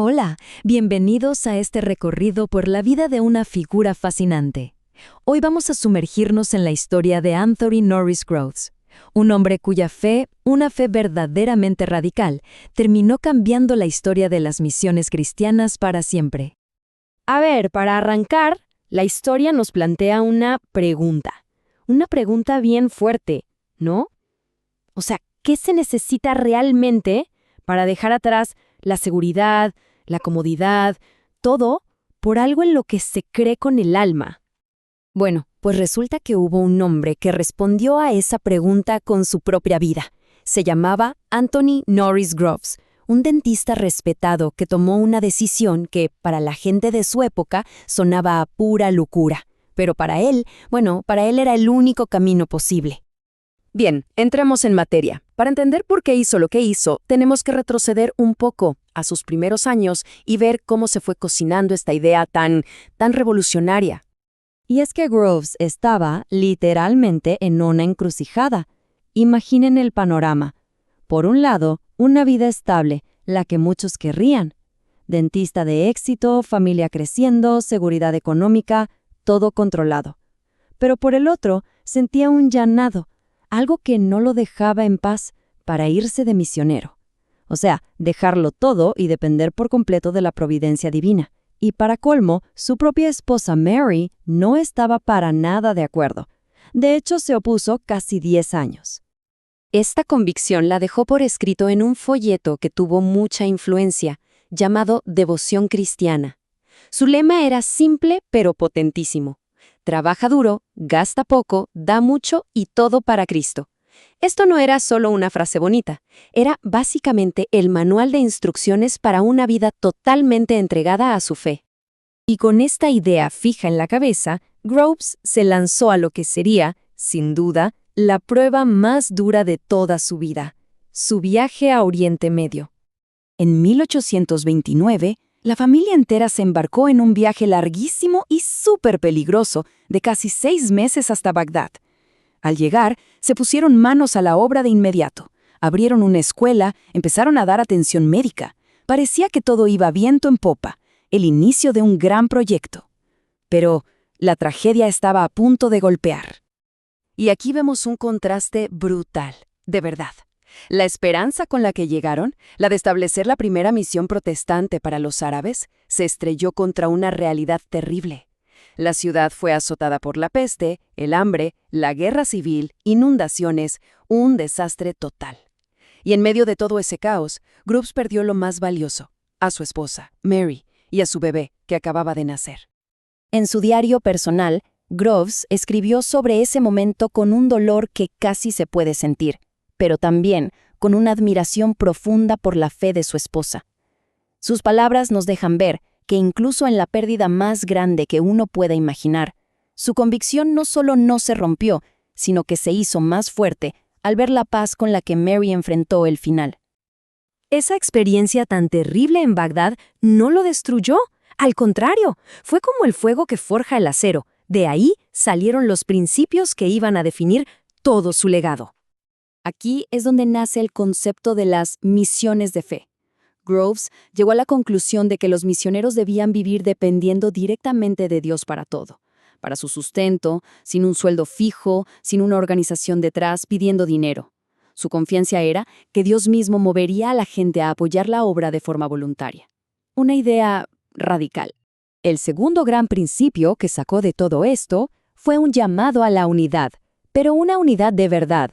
Hola, bienvenidos a este recorrido por la vida de una figura fascinante. Hoy vamos a sumergirnos en la historia de Anthony Norris Groves, un hombre cuya fe, una fe verdaderamente radical, terminó cambiando la historia de las misiones cristianas para siempre. A ver, para arrancar, la historia nos plantea una pregunta bien fuerte, ¿no? O sea, ¿qué se necesita realmente para dejar atrás la seguridad, la comodidad, todo por algo en lo que se cree con el alma? Bueno, pues resulta que hubo un hombre que respondió a esa pregunta con su propia vida. Se llamaba Anthony Norris Groves, un dentista respetado que tomó una decisión que, para la gente de su época, sonaba a pura locura. Pero para él era el único camino posible. Bien, entremos en materia. Para entender por qué hizo lo que hizo, tenemos que retroceder un poco a sus primeros años y ver cómo se fue cocinando esta idea tan revolucionaria. Y es que Groves estaba, literalmente, en una encrucijada. Imaginen el panorama. Por un lado, una vida estable, la que muchos querrían. Dentista de éxito, familia creciendo, seguridad económica, todo controlado. Pero por el otro, sentía un llamado, algo que no lo dejaba en paz, para irse de misionero. O sea, dejarlo todo y depender por completo de la providencia divina. Y para colmo, su propia esposa Mary no estaba para nada de acuerdo. De hecho, se opuso casi 10 años. Esta convicción la dejó por escrito en un folleto que tuvo mucha influencia, llamado Devoción Cristiana. Su lema era simple pero potentísimo. Trabaja duro, gasta poco, da mucho y todo para Cristo. Esto no era solo una frase bonita, era básicamente el manual de instrucciones para una vida totalmente entregada a su fe. Y con esta idea fija en la cabeza, Groves se lanzó a lo que sería, sin duda, la prueba más dura de toda su vida, su viaje a Oriente Medio. En 1829, la familia entera se embarcó en un viaje larguísimo y súper peligroso de casi 6 meses hasta Bagdad. Al llegar, se pusieron manos a la obra de inmediato. Abrieron una escuela, empezaron a dar atención médica. Parecía que todo iba viento en popa, el inicio de un gran proyecto. Pero la tragedia estaba a punto de golpear. Y aquí vemos un contraste brutal, de verdad. La esperanza con la que llegaron, la de establecer la primera misión protestante para los árabes, se estrelló contra una realidad terrible. La ciudad fue azotada por la peste, el hambre, la guerra civil, inundaciones, un desastre total. Y en medio de todo ese caos, Groves perdió lo más valioso, a su esposa, Mary, y a su bebé, que acababa de nacer. En su diario personal, Groves escribió sobre ese momento con un dolor que casi se puede sentir, pero también con una admiración profunda por la fe de su esposa. Sus palabras nos dejan ver que incluso en la pérdida más grande que uno pueda imaginar, su convicción no solo no se rompió, sino que se hizo más fuerte al ver la paz con la que Mary enfrentó el final. Esa experiencia tan terrible en Bagdad no lo destruyó, al contrario, fue como el fuego que forja el acero. De ahí salieron los principios que iban a definir todo su legado. Aquí es donde nace el concepto de las misiones de fe. Groves llegó a la conclusión de que los misioneros debían vivir dependiendo directamente de Dios para todo, para su sustento, sin un sueldo fijo, sin una organización detrás pidiendo dinero. Su confianza era que Dios mismo movería a la gente a apoyar la obra de forma voluntaria. Una idea radical. El segundo gran principio que sacó de todo esto fue un llamado a la unidad, pero una unidad de verdad.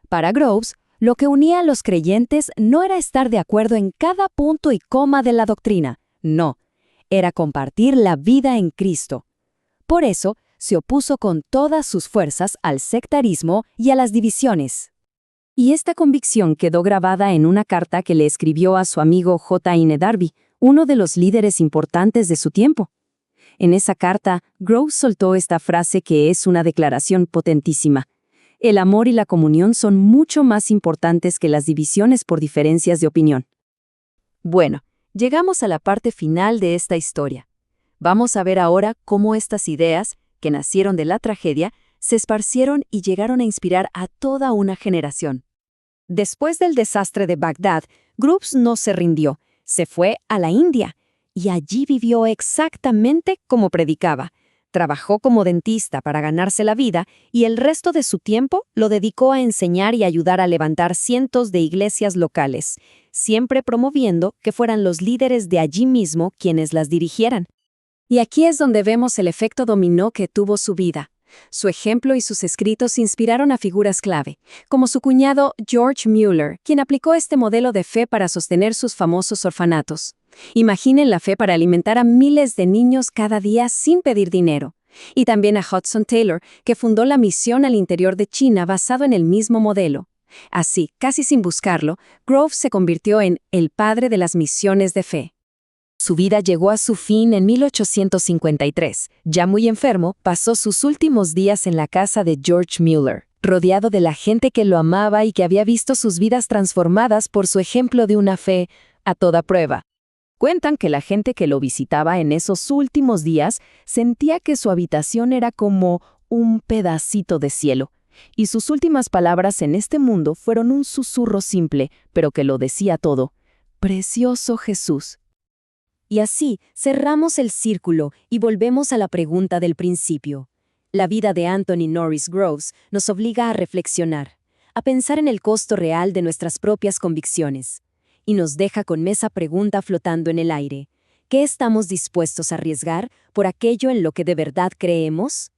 Para Groves, lo que unía a los creyentes no era estar de acuerdo en cada punto y coma de la doctrina, no, era compartir la vida en Cristo. Por eso, se opuso con todas sus fuerzas al sectarismo y a las divisiones. Y esta convicción quedó grabada en una carta que le escribió a su amigo J. N. Darby, uno de los líderes importantes de su tiempo. En esa carta, Groves soltó esta frase que es una declaración potentísima. El amor y la comunión son mucho más importantes que las divisiones por diferencias de opinión. Bueno, llegamos a la parte final de esta historia. Vamos a ver ahora cómo estas ideas, que nacieron de la tragedia, se esparcieron y llegaron a inspirar a toda una generación. Después del desastre de Bagdad, Groves no se rindió. Se fue a la India y allí vivió exactamente como predicaba. Trabajó como dentista para ganarse la vida y el resto de su tiempo lo dedicó a enseñar y ayudar a levantar cientos de iglesias locales, siempre promoviendo que fueran los líderes de allí mismo quienes las dirigieran. Y aquí es donde vemos el efecto dominó que tuvo su vida. Su ejemplo y sus escritos inspiraron a figuras clave, como su cuñado George Mueller, quien aplicó este modelo de fe para sostener sus famosos orfanatos. Imaginen la fe para alimentar a miles de niños cada día sin pedir dinero. Y también a Hudson Taylor, que fundó la misión al interior de China basado en el mismo modelo. Así, casi sin buscarlo, Groves se convirtió en el padre de las misiones de fe. Su vida llegó a su fin en 1853. Ya muy enfermo, pasó sus últimos días en la casa de George Mueller, rodeado de la gente que lo amaba y que había visto sus vidas transformadas por su ejemplo de una fe a toda prueba. Cuentan que la gente que lo visitaba en esos últimos días sentía que su habitación era como un pedacito de cielo, y sus últimas palabras en este mundo fueron un susurro simple, pero que lo decía todo: «Precioso Jesús». Y así cerramos el círculo y volvemos a la pregunta del principio. La vida de Anthony Norris Groves nos obliga a reflexionar, a pensar en el costo real de nuestras propias convicciones. Y nos deja con esa pregunta flotando en el aire: ¿qué estamos dispuestos a arriesgar por aquello en lo que de verdad creemos?